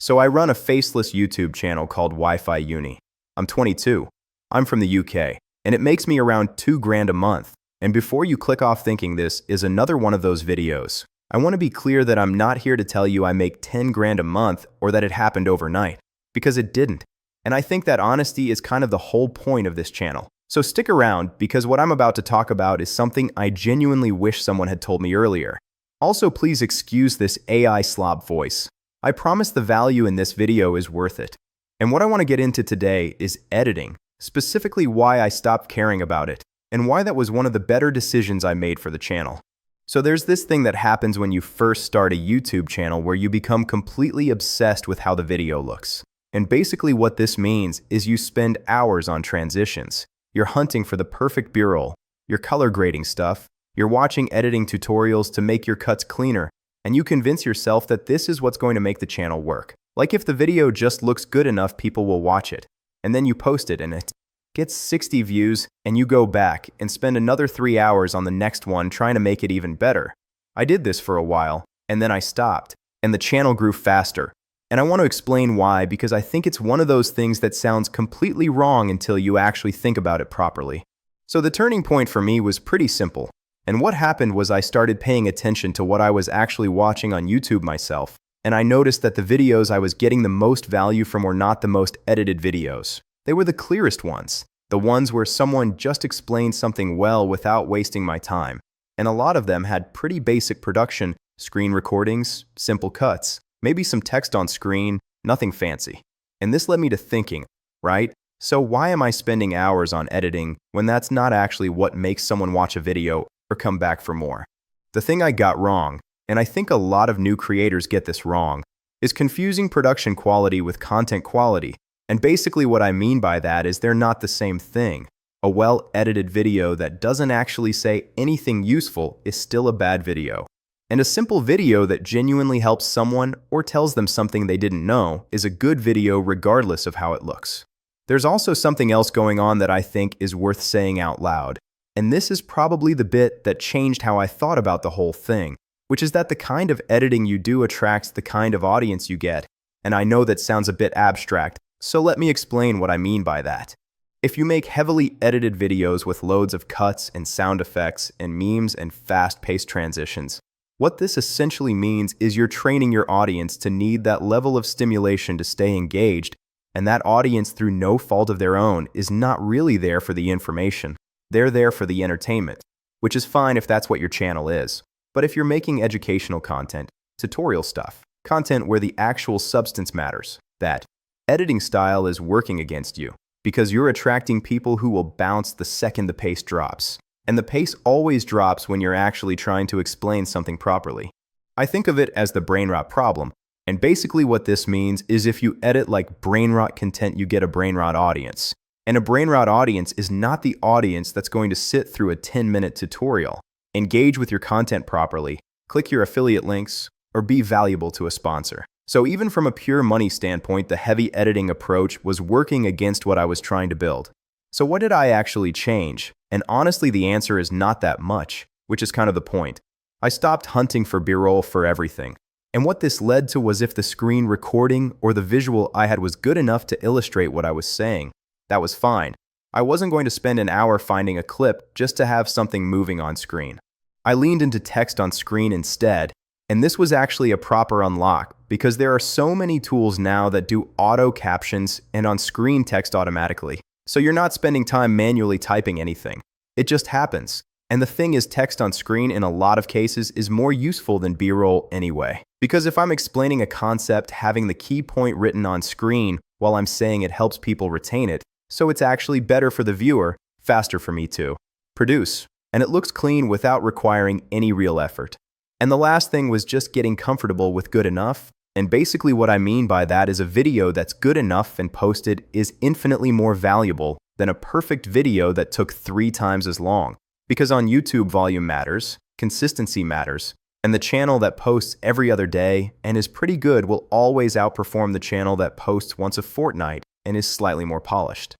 So I run a faceless YouTube channel called Wi-Fi Uni. I'm 22. I'm from the UK, and it makes me around 2 grand a month. And before you click off thinking this is another one of those videos, I want to be clear that I'm not here to tell you I make 10 grand a month or that it happened overnight, because it didn't. And I think that honesty is kind of the whole point of this channel. So stick around, because what I'm about to talk about is something I genuinely wish someone had told me earlier. Also, please excuse this AI slob voice. I promise the value in this video is worth it. And what I want to get into today is editing, specifically why I stopped caring about it, and why that was one of the better decisions I made for the channel. So there's this thing that happens when you first start a YouTube channel where you become completely obsessed with how the video looks. And basically what this means is you spend hours on transitions. You're hunting for the perfect B-roll. You're color grading stuff. You're watching editing tutorials to make your cuts cleaner. And you convince yourself that this is what's going to make the channel work. Like if the video just looks good enough, people will watch it. And then you post it and it gets 60 views, and you go back and spend another 3 hours on the next one trying to make it even better. I did this for a while, and then I stopped, and the channel grew faster. And I want to explain why, because I think it's one of those things that sounds completely wrong until you actually think about it properly. So the turning point for me was pretty simple. And what happened was I started paying attention to what I was actually watching on YouTube myself, and I noticed that the videos I was getting the most value from were not the most edited videos. They were the clearest ones, the ones where someone just explained something well without wasting my time. And a lot of them had pretty basic production, screen recordings, simple cuts, maybe some text on screen, nothing fancy. And this led me to thinking, right? So why am I spending hours on editing when that's not actually what makes someone watch a video or come back for more? The thing I got wrong, and I think a lot of new creators get this wrong, is confusing production quality with content quality. And basically what I mean by that is they're not the same thing. A well-edited video that doesn't actually say anything useful is still a bad video. And a simple video that genuinely helps someone or tells them something they didn't know is a good video regardless of how it looks. There's also something else going on that I think is worth saying out loud. And this is probably the bit that changed how I thought about the whole thing, which is that the kind of editing you do attracts the kind of audience you get. And I know that sounds a bit abstract, so let me explain what I mean by that. If you make heavily edited videos with loads of cuts and sound effects and memes and fast-paced transitions, what this essentially means is you're training your audience to need that level of stimulation to stay engaged, and that audience, through no fault of their own, is not really there for the information. They're there for the entertainment, which is fine if that's what your channel is. But if you're making educational content, tutorial stuff, content where the actual substance matters, that editing style is working against you, because you're attracting people who will bounce the second the pace drops. And the pace always drops when you're actually trying to explain something properly. I think of it as the brain rot problem, and basically what this means is if you edit like brain rot content, you get a brain rot audience. And a brain rot audience is not the audience that's going to sit through a 10-minute tutorial, engage with your content properly, click your affiliate links, or be valuable to a sponsor. So even from a pure money standpoint, the heavy editing approach was working against what I was trying to build. So what did I actually change? And honestly, the answer is not that much, which is kind of the point. I stopped hunting for B-roll for everything. And what this led to was if the screen recording or the visual I had was good enough to illustrate what I was saying, that was fine. I wasn't going to spend an hour finding a clip just to have something moving on screen. I leaned into text on screen instead, and this was actually a proper unlock because there are so many tools now that do auto captions and on-screen text automatically. So you're not spending time manually typing anything. It just happens. And the thing is, text on screen in a lot of cases is more useful than B-roll anyway. Because if I'm explaining a concept, having the key point written on screen while I'm saying it helps people retain it, so it's actually better for the viewer, faster for me to produce. And it looks clean without requiring any real effort. And the last thing was just getting comfortable with good enough. And basically what I mean by that is a video that's good enough and posted is infinitely more valuable than a perfect video that took 3 times as long. Because on YouTube, volume matters, consistency matters, and the channel that posts every other day and is pretty good will always outperform the channel that posts once a fortnight and is slightly more polished.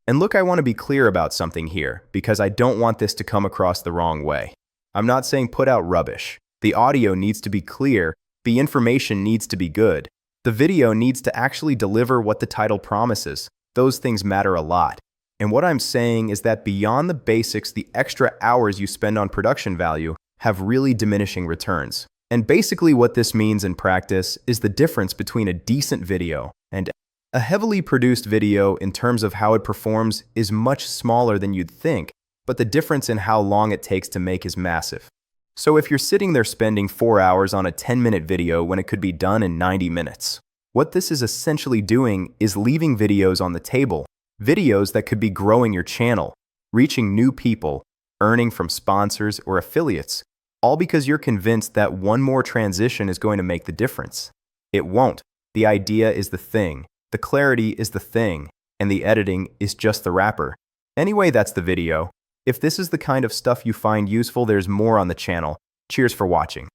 And look, I want to be clear about something here, because I don't want this to come across the wrong way. I'm not saying put out rubbish. The audio needs to be clear, the information needs to be good. The video needs to actually deliver what the title promises. Those things matter a lot. And what I'm saying is that beyond the basics, the extra hours you spend on production value have really diminishing returns. And basically what this means in practice is the difference between a decent video and a heavily produced video in terms of how it performs is much smaller than you'd think, but the difference in how long it takes to make is massive. So if you're sitting there spending 4 hours on a 10-minute video when it could be done in 90 minutes, what this is essentially doing is leaving videos on the table, videos that could be growing your channel, reaching new people, earning from sponsors or affiliates, all because you're convinced that one more transition is going to make the difference. It won't. The idea is the thing, the clarity is the thing, and the editing is just the wrapper. Anyway, that's the video. If this is the kind of stuff you find useful, there's more on the channel. Cheers for watching.